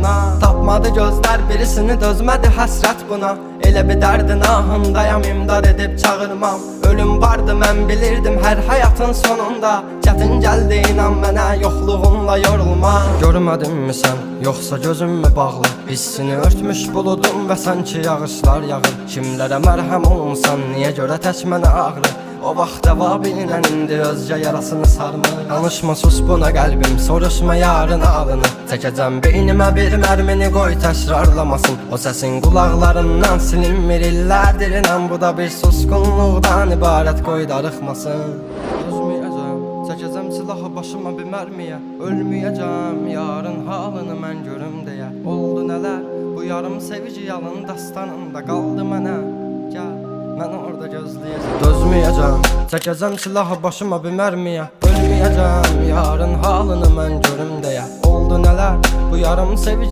yarına. Tapmadı gözlər birisini, dözmədi həsrət buna. Elə bir dərdin ahındayam, imdad edib çağırmam. Ölüm vardı mən bilirdim hər həyatın sonunda. Çətin gəldi inan mənə, yoxluğunla yorulma. Görmədinmi sən, yoxsa gözüm mü bağlı? Hissini örtmüş buludum və sanki yağışlar yağır. Kimlərə mərhəm olunsan, niyə görə tək mənə ağrı? O vaxt cavabinlə indi özcə yarasını sarmır. Danışma sus buna qəlbim, soruşma yarın alını. Çəkəcəm beynimə bir mərmini, qoy təkrarlamasın. O səsin qulaqlarından silinmir illərdir inan. Bu da bir susqunluqdan ibarət, qoy darıxmasın. Özməyəcəm, çəkəcəm silahı başıma bir mərmiyə. Ölməyəcəm, yarın halını mən görüm deyə. Oldu nələr, bu yarım sevici yalın dastanında qaldı mənə. Gəl, mən orada gözləyəcəm. Dözməyəcəm, çəkəcəm silahı başıma bir mərmiyə. Ölməyəcəm, yarın halını mən görüm deyə. Oldu nələr, bu yarım sevici